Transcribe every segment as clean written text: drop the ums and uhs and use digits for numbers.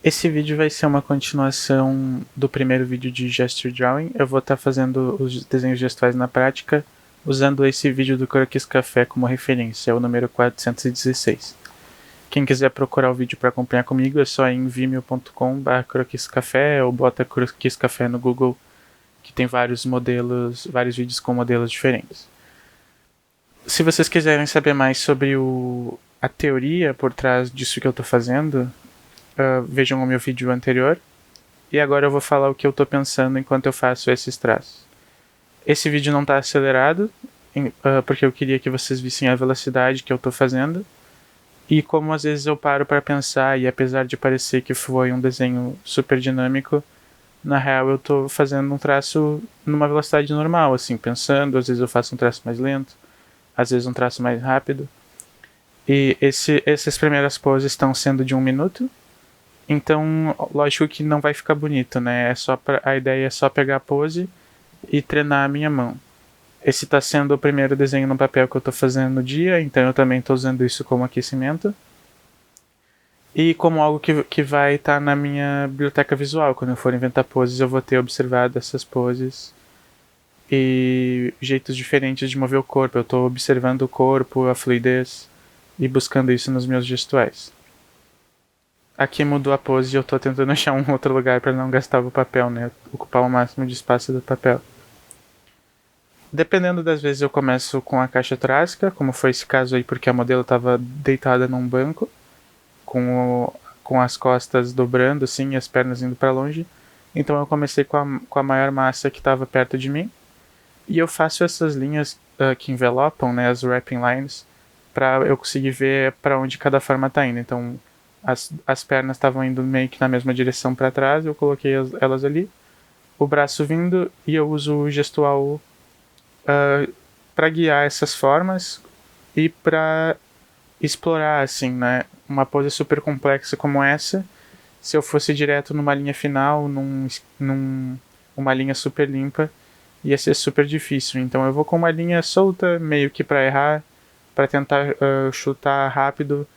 Esse vídeo vai ser uma continuação do primeiro vídeo de Gesture Drawing. Eu vou estar fazendo os desenhos gestuais na prática, usando esse vídeo do Croquis Café como referência, é o número 416. Quem quiser procurar o vídeo para acompanhar comigo é só em vimeo.com/croquiscafé ou bota Croquis Café no Google, que tem vários modelos, vários vídeos com modelos diferentes. Se vocês quiserem saber mais sobre a teoria por trás disso que eu estou fazendo, vejam o meu vídeo anterior. E agora eu vou falar o que eu estou pensando enquanto eu faço esses traços. Esse vídeo não está acelerado, porque eu queria que vocês vissem a velocidade que eu estou fazendo. E como às vezes eu paro para pensar, e apesar de parecer que foi um desenho super dinâmico, na real eu estou fazendo um traço numa velocidade normal, assim, pensando. Às vezes eu faço um traço mais lento, às vezes um traço mais rápido. E essas primeiras poses estão sendo de 1 minuto. Então, lógico que não vai ficar bonito, né? A ideia é só pegar a pose e treinar a minha mão. Esse está sendo o primeiro desenho no papel que eu estou fazendo no dia, então eu também estou usando isso como aquecimento. E como algo que vai estar na minha biblioteca visual. Quando eu for inventar poses, eu vou ter observado essas poses e jeitos diferentes de mover o corpo. Eu estou observando o corpo, a fluidez e buscando isso nos meus gestuais. Aqui mudou a pose e eu tô tentando achar um outro lugar para não gastar o papel, né? Ocupar o máximo de espaço do papel. Dependendo das vezes eu começo com a caixa torácica, como foi esse caso aí, porque a modelo estava deitada num banco, com as costas dobrando assim e as pernas indo para longe. Então eu comecei com a maior massa que estava perto de mim. E eu faço essas linhas que envelopam, né, as wrapping lines, para eu conseguir ver para onde cada forma está indo. Então as pernas estavam indo meio que na mesma direção para trás, eu coloquei elas ali, o braço vindo, e eu uso o gestual para guiar essas formas e para explorar, assim, né? Uma pose super complexa como essa, se eu fosse direto numa linha final, uma linha super limpa, ia ser super difícil. Então eu vou com uma linha solta, meio que para errar, para tentar chutar rápido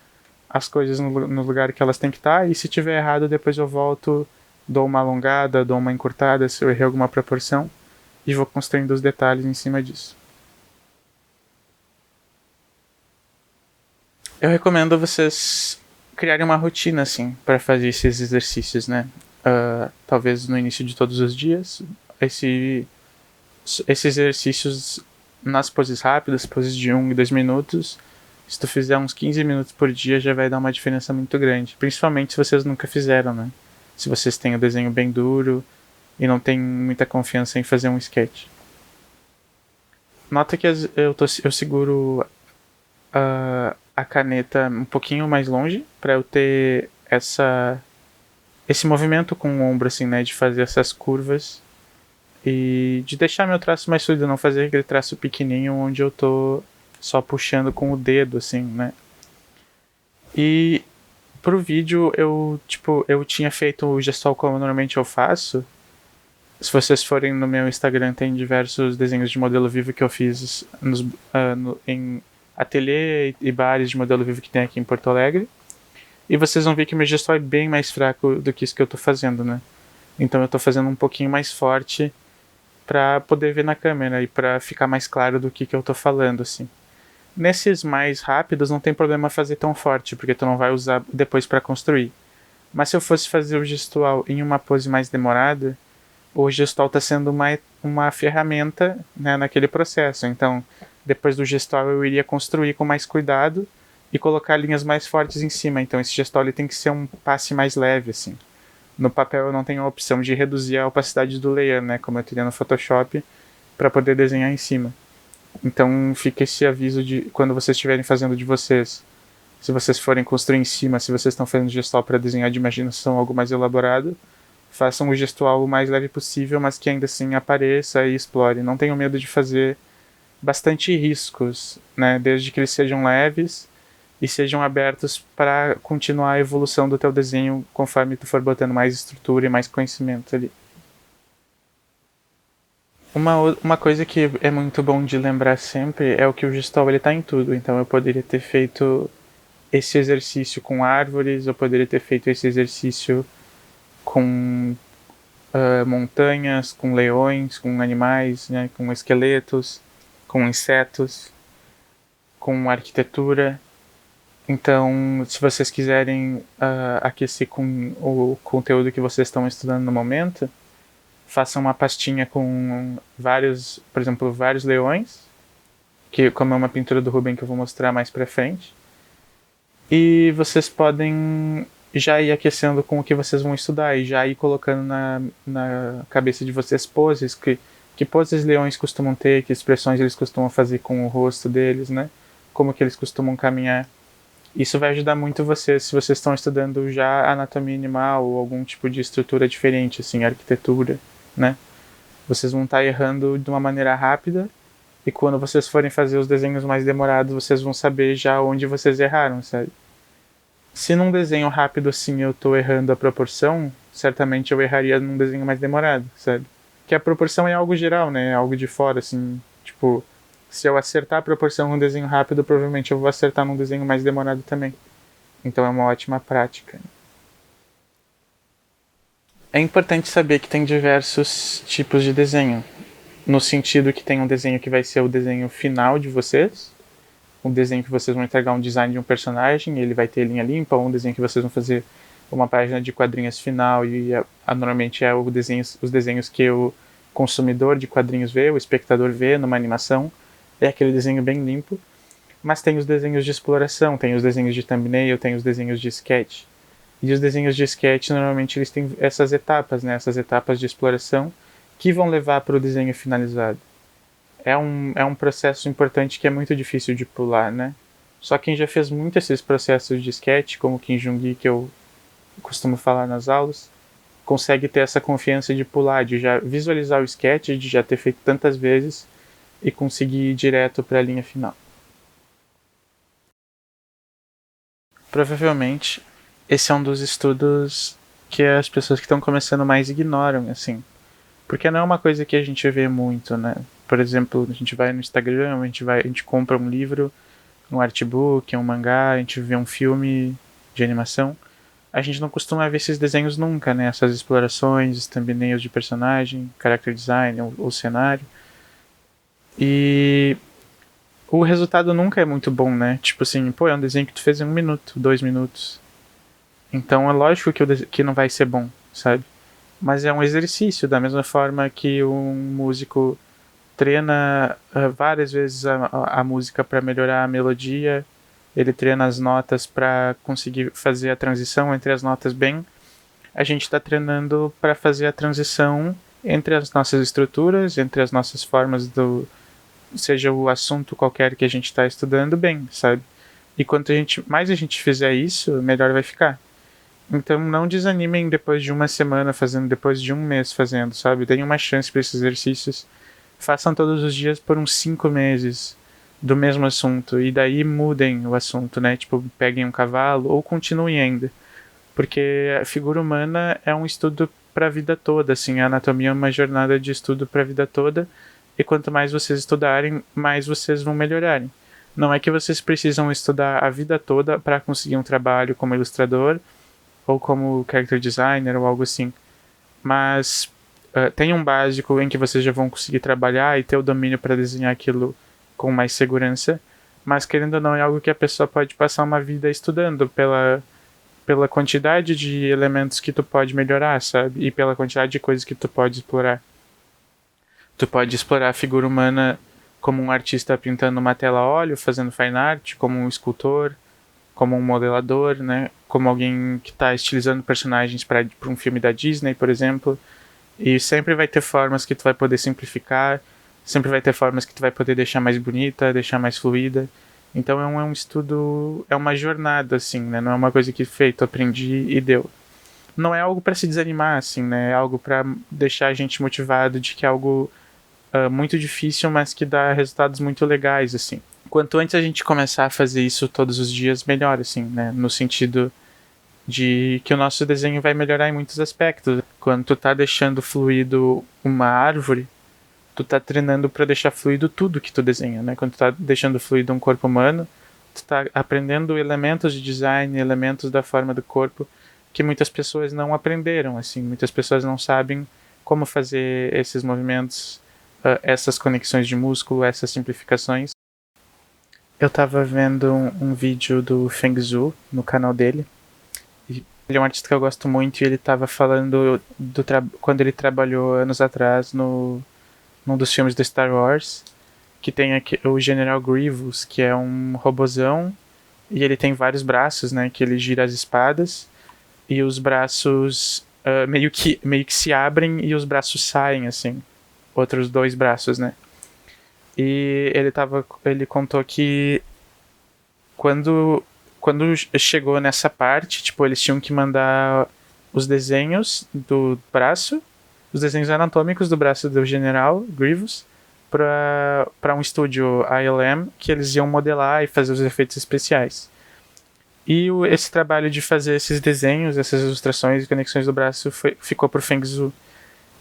as coisas no lugar que elas têm que estar, e se tiver errado, depois eu volto, dou uma alongada, dou uma encurtada se eu errei alguma proporção, e vou construindo os detalhes em cima disso. Eu recomendo vocês criarem uma rotina, assim, para fazer esses exercícios, né? Talvez no início de todos os dias, esses exercícios nas poses rápidas, poses de 1 e 2 minutos, se tu fizer uns 15 minutos por dia, já vai dar uma diferença muito grande. Principalmente se vocês nunca fizeram, né? Se vocês têm o desenho bem duro e não tem muita confiança em fazer um sketch. Nota que eu seguro a caneta um pouquinho mais longe para eu ter esse movimento com o ombro, assim, né? De fazer essas curvas e de deixar meu traço mais fluido, não fazer aquele traço pequenininho onde eu tô só puxando com o dedo, assim, né? E pro vídeo eu tinha feito o gestual como normalmente eu faço. Se vocês forem no meu Instagram, tem diversos desenhos de modelo vivo que eu fiz em ateliê e bares de modelo vivo que tem aqui em Porto Alegre. E vocês vão ver que meu gestual é bem mais fraco do que isso que eu tô fazendo, né? Então eu tô fazendo um pouquinho mais forte para poder ver na câmera e para ficar mais claro do que eu tô falando, assim. Nesses mais rápidos não tem problema fazer tão forte, porque tu não vai usar depois para construir. Mas se eu fosse fazer o gestual em uma pose mais demorada, o gestual está sendo uma ferramenta, né, naquele processo. Então, depois do gestual eu iria construir com mais cuidado e colocar linhas mais fortes em cima. Então esse gestual ele tem que ser um passe mais leve, assim. No papel eu não tenho a opção de reduzir a opacidade do layer, né, como eu teria no Photoshop, para poder desenhar em cima. Então fica esse aviso de quando vocês estiverem fazendo de vocês. Se vocês forem construir em cima, se vocês estão fazendo gestual para desenhar de imaginação algo mais elaborado, façam o gestual o mais leve possível, mas que ainda assim apareça e explore. Não tenham medo de fazer bastante riscos, né? Desde que eles sejam leves e sejam abertos para continuar a evolução do teu desenho conforme tu for botando mais estrutura e mais conhecimento ali. Uma coisa que é muito bom de lembrar sempre é o que o gestual ele tá em tudo. Então eu poderia ter feito esse exercício com árvores, eu poderia ter feito esse exercício com montanhas, com leões, com animais, né, com esqueletos, com insetos, com arquitetura. Então, se vocês quiserem aquecer com o conteúdo que vocês estão estudando no momento, façam uma pastinha com vários, por exemplo, vários leões, que como é uma pintura do Rubens que eu vou mostrar mais pra frente. E vocês podem já ir aquecendo com o que vocês vão estudar e já ir colocando na cabeça de vocês poses, que poses leões costumam ter, que expressões eles costumam fazer com o rosto deles, né? Como que eles costumam caminhar. Isso vai ajudar muito vocês, se vocês estão estudando já anatomia animal ou algum tipo de estrutura diferente, assim, arquitetura, né? Vocês vão estar errando de uma maneira rápida e quando vocês forem fazer os desenhos mais demorados, vocês vão saber já onde vocês erraram, sabe? Se num desenho rápido assim eu tô errando a proporção, certamente eu erraria num desenho mais demorado, sabe? Que a proporção é algo geral, né? É algo de fora, assim, tipo, se eu acertar a proporção num desenho rápido, provavelmente eu vou acertar num desenho mais demorado também. Então é uma ótima prática. É importante saber que tem diversos tipos de desenho. No sentido que tem um desenho que vai ser o desenho final de vocês, um desenho que vocês vão entregar um design de um personagem, ele vai ter linha limpa, ou um desenho que vocês vão fazer uma página de quadrinhos final e normalmente é os desenhos que o consumidor de quadrinhos vê, o espectador vê numa animação, é aquele desenho bem limpo. Mas tem os desenhos de exploração, tem os desenhos de thumbnail, tem os desenhos de sketch. E os desenhos de sketch normalmente eles têm essas etapas, né, essas etapas de exploração que vão levar para o desenho finalizado. É um processo importante que é muito difícil de pular, né? Só quem já fez muito esses processos de sketch, como o Kim Jung-gi, que eu costumo falar nas aulas, consegue ter essa confiança de pular, de já visualizar o sketch, de já ter feito tantas vezes e conseguir ir direto para a linha final. Provavelmente, esse é um dos estudos que as pessoas que estão começando mais ignoram, assim. Porque não é uma coisa que a gente vê muito, né? Por exemplo, a gente vai no Instagram, a gente compra um livro, um artbook, um mangá, a gente vê um filme de animação. A gente não costuma ver esses desenhos nunca, né? Essas explorações, thumbnails de personagem, character design, ou cenário. E o resultado nunca é muito bom, né? Tipo assim, pô, é um desenho que tu fez em 1 minuto, 2 minutos. Então é lógico que não vai ser bom, sabe? Mas é um exercício, da mesma forma que um músico treina várias vezes a música para melhorar a melodia, ele treina as notas para conseguir fazer a transição entre as notas bem. A gente está treinando para fazer a transição entre as nossas estruturas, entre as nossas formas seja o assunto qualquer que a gente está estudando bem, sabe? E quanto mais a gente fizer isso, melhor vai ficar. Então não desanimem depois de 1 semana fazendo, depois de 1 mês fazendo, sabe? Deem uma chance para esses exercícios. Façam todos os dias por uns 5 meses do mesmo assunto. E daí mudem o assunto, né? Tipo, peguem um cavalo ou continuem ainda. Porque a figura humana é um estudo para a vida toda, assim. A anatomia é uma jornada de estudo para a vida toda. E quanto mais vocês estudarem, mais vocês vão melhorarem. Não é que vocês precisam estudar a vida toda para conseguir um trabalho como ilustrador ou como character designer ou algo assim. Mas tem um básico em que vocês já vão conseguir trabalhar e ter o domínio para desenhar aquilo com mais segurança. Mas querendo ou não, é algo que a pessoa pode passar uma vida estudando pela quantidade de elementos que tu pode melhorar, sabe? E pela quantidade de coisas que tu pode explorar. Tu pode explorar a figura humana como um artista pintando uma tela a óleo, fazendo fine art, como um escultor, como um modelador, né? Como alguém que está estilizando personagens para um filme da Disney, por exemplo. E sempre vai ter formas que tu vai poder simplificar, sempre vai ter formas que tu vai poder deixar mais bonita, deixar mais fluida. Então é um estudo, é uma jornada, assim, né? Não é uma coisa que feito, aprendi e deu. Não é algo para se desanimar, assim, né? É algo para deixar a gente motivado de que é algo muito difícil, mas que dá resultados muito legais, assim. Quanto antes a gente começar a fazer isso todos os dias, melhor, assim, né? No sentido de que o nosso desenho vai melhorar em muitos aspectos. Quando tu tá deixando fluido uma árvore, tu tá treinando para deixar fluido tudo que tu desenha, né? Quando tu tá deixando fluido um corpo humano, tu tá aprendendo elementos de design, elementos da forma do corpo que muitas pessoas não aprenderam, assim, muitas pessoas não sabem como fazer esses movimentos, essas conexões de músculo, essas simplificações. Eu tava vendo um vídeo do Feng Zhu no canal dele. Ele é um artista que eu gosto muito e ele tava falando quando ele trabalhou anos atrás num dos filmes do Star Wars, que tem aqui o General Grievous, que é um robozão e ele tem vários braços, né, que ele gira as espadas e os braços meio que se abrem e os braços saem, assim, outros dois braços, né. E ele contou que quando chegou nessa parte, tipo, eles tinham que mandar os desenhos do braço, os desenhos anatômicos do braço do General Grievous, para um estúdio ILM, que eles iam modelar e fazer os efeitos especiais. E esse trabalho de fazer esses desenhos, essas ilustrações e conexões do braço ficou pro Feng Zhu.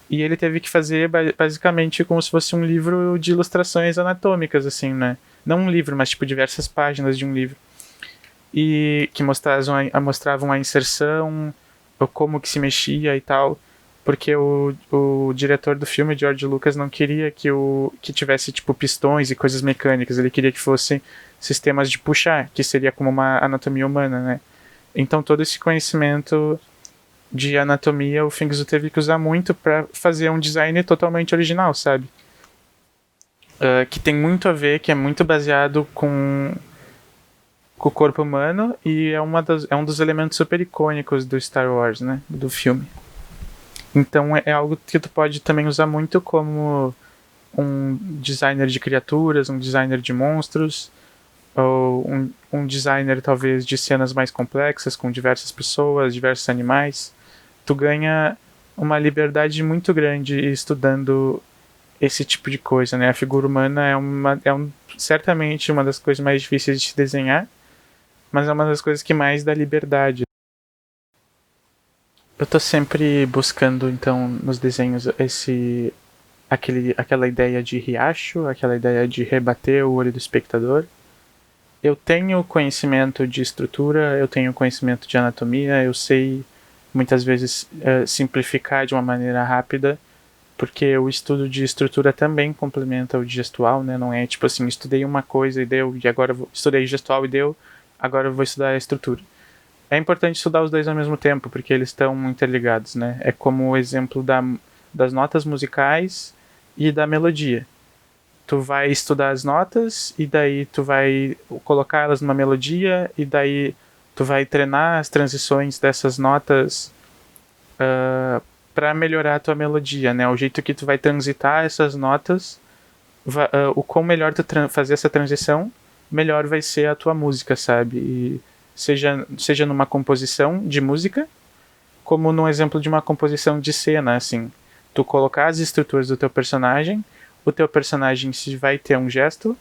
E ele teve que fazer basicamente como se fosse um livro de ilustrações anatômicas, assim, né? Não um livro, mas tipo diversas páginas de um livro. E que mostravam a inserção, como que se mexia e tal. Porque o diretor do filme, George Lucas, não queria que tivesse tipo pistões e coisas mecânicas. Ele queria que fossem sistemas de puxar, que seria como uma anatomia humana, né? Então todo esse conhecimento de anatomia o Feng Zhu teve que usar muito para fazer um design totalmente original, sabe? Que tem muito a ver, que é muito baseado com o corpo humano e é um dos elementos super icônicos do Star Wars, né? Do filme. Então é algo que tu pode também usar muito como um designer de criaturas, um designer de monstros, ou um designer talvez de cenas mais complexas, com diversas pessoas, diversos animais. Tu ganha uma liberdade muito grande estudando esse tipo de coisa, né? A figura humana certamente uma das coisas mais difíceis de se desenhar, mas é uma das coisas que mais dá liberdade. Eu tô sempre buscando, então, nos desenhos aquela ideia de riacho, aquela ideia de rebater o olho do espectador. Eu tenho conhecimento de estrutura, eu tenho conhecimento de anatomia, eu sei muitas vezes simplificar de uma maneira rápida, porque o estudo de estrutura também complementa o de gestual, né? Não é tipo assim, estudei uma coisa e deu, e agora estudei gestual e deu, agora eu vou estudar a estrutura. É importante estudar os dois ao mesmo tempo, porque eles estão interligados, né? É como o exemplo das notas musicais e da melodia. Tu vai estudar as notas e daí tu vai colocar elas numa melodia e daí tu vai treinar as transições dessas notas para melhorar a tua melodia, né? O jeito que tu vai transitar essas notas, o quão melhor tu fazer essa transição, melhor vai ser a tua música, sabe? E seja numa composição de música, como num exemplo de uma composição de cena, assim. Tu colocar as estruturas do teu personagem, o teu personagem se vai ter um gesto,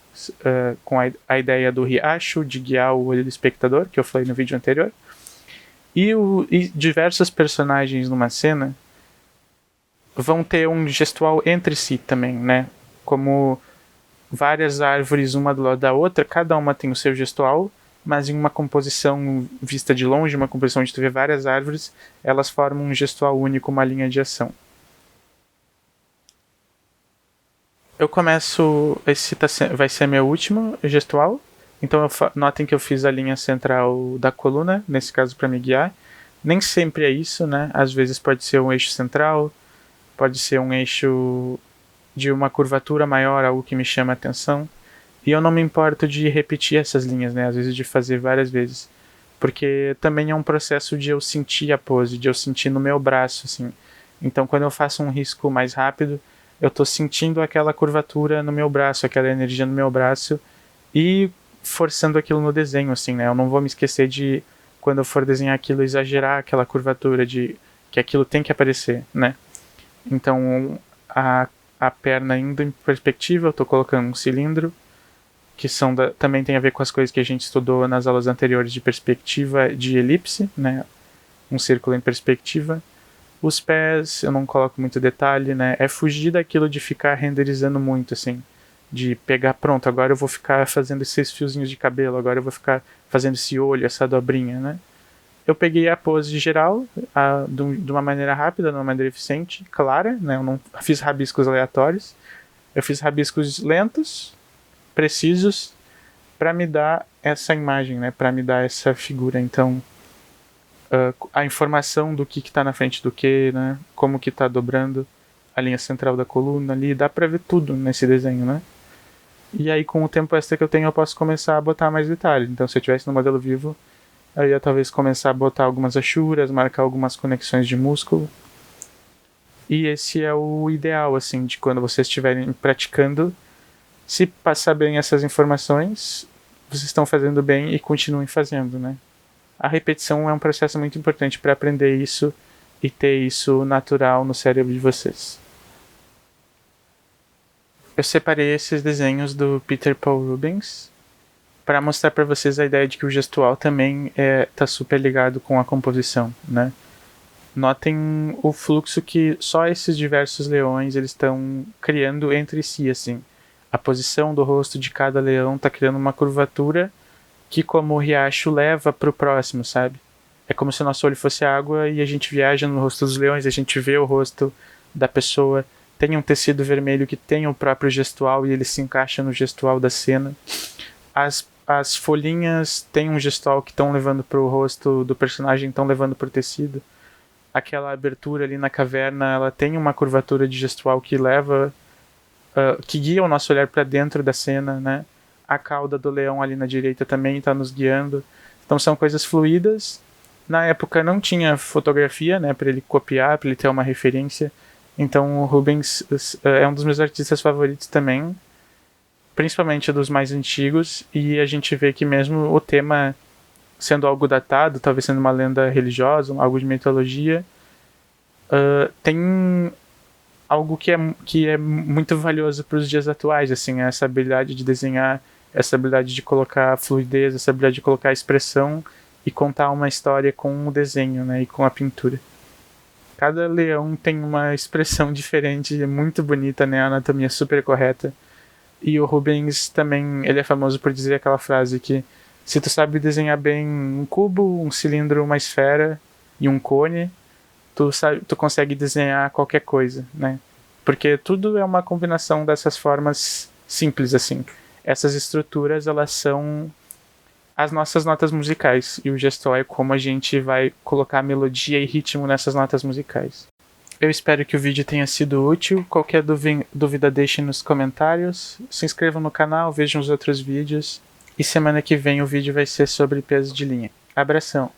com a ideia do riacho, de guiar o olho do espectador, que eu falei no vídeo anterior, e diversos personagens numa cena vão ter um gestual entre si também, né? Como várias árvores uma do lado da outra, cada uma tem o seu gestual, mas em uma composição vista de longe, uma composição onde tu vê várias árvores, elas formam um gestual único, uma linha de ação. Eu começo, vai ser meu último gestual, então notem que eu fiz a linha central da coluna, nesse caso para me guiar. Nem sempre é isso, né? Às vezes pode ser um eixo central, pode ser um eixo de uma curvatura maior, algo que me chama a atenção. E eu não me importo de repetir essas linhas, né? Às vezes de fazer várias vezes. Porque também é um processo de eu sentir a pose, de eu sentir no meu braço, assim. Então quando eu faço um risco mais rápido, eu tô sentindo aquela curvatura no meu braço, aquela energia no meu braço e forçando aquilo no desenho, assim, né? Eu não vou me esquecer de, quando eu for desenhar aquilo, exagerar aquela curvatura, de que aquilo tem que aparecer, né? Então a perna indo em perspectiva, eu tô colocando um cilindro, que também tem a ver com as coisas que a gente estudou nas aulas anteriores de perspectiva de elipse, né? Um círculo em perspectiva. Os pés, eu não coloco muito detalhe, né? É fugir daquilo de ficar renderizando muito, assim. De pegar, pronto, agora eu vou ficar fazendo esses fiozinhos de cabelo, agora eu vou ficar fazendo esse olho, essa dobrinha, né? Eu peguei a pose geral de uma maneira rápida, de uma maneira eficiente, clara, né? Eu não fiz rabiscos aleatórios. Eu fiz rabiscos lentos, precisos, para me dar essa imagem, né? Para me dar essa figura. Então, a informação do que está na frente do que, né? Como que está dobrando a linha central da coluna ali, dá para ver tudo nesse desenho, né? E aí, com o tempo extra que eu tenho, eu posso começar a botar mais detalhes. Então, se eu tivesse no modelo vivo, eu ia talvez começar a botar algumas achuras, marcar algumas conexões de músculo. E esse é o ideal, assim, de quando vocês estiverem praticando. Se passar bem essas informações, vocês estão fazendo bem e continuem fazendo, né? A repetição é um processo muito importante para aprender isso e ter isso natural no cérebro de vocês. Eu separei esses desenhos do Peter Paul Rubens para mostrar para vocês a ideia de que o gestual também está super ligado com a composição, né? Notem o fluxo que só esses diversos leões eles estão criando entre si, assim. A posição do rosto de cada leão está criando uma curvatura que, como o riacho, leva para o próximo, sabe? É como se o nosso olho fosse água e a gente viaja no rosto dos leões, a gente vê o rosto da pessoa, tem um tecido vermelho que tem o próprio gestual e ele se encaixa no gestual da cena. As folhinhas têm um gestual que estão levando para o rosto do personagem, estão levando para o tecido. Aquela abertura ali na caverna, ela tem uma curvatura de gestual que leva, que guia o nosso olhar para dentro da cena, né? A cauda do leão ali na direita também está nos guiando. Então são coisas fluídas. Na época não tinha fotografia, né, para ele copiar, para ele ter uma referência. Então o Rubens é um dos meus artistas favoritos também, principalmente dos mais antigos, e a gente vê que mesmo o tema sendo algo datado, talvez sendo uma lenda religiosa, algo de mitologia, tem algo que é muito valioso para os dias atuais, assim, essa habilidade de desenhar, essa habilidade de colocar fluidez, essa habilidade de colocar expressão e contar uma história com o desenho, né, e com a pintura. Cada leão tem uma expressão diferente, muito bonita, né, a anatomia super correta. E o Rubens também, ele é famoso por dizer aquela frase que se tu sabe desenhar bem um cubo, um cilindro, uma esfera e um cone, tu consegue desenhar qualquer coisa, né? Porque tudo é uma combinação dessas formas simples, assim. Essas estruturas, elas são as nossas notas musicais. E o gestual é como a gente vai colocar melodia e ritmo nessas notas musicais. Eu espero que o vídeo tenha sido útil. Qualquer dúvida deixe nos comentários. Se inscrevam no canal, vejam os outros vídeos. E semana que vem o vídeo vai ser sobre peso de linha. Abração!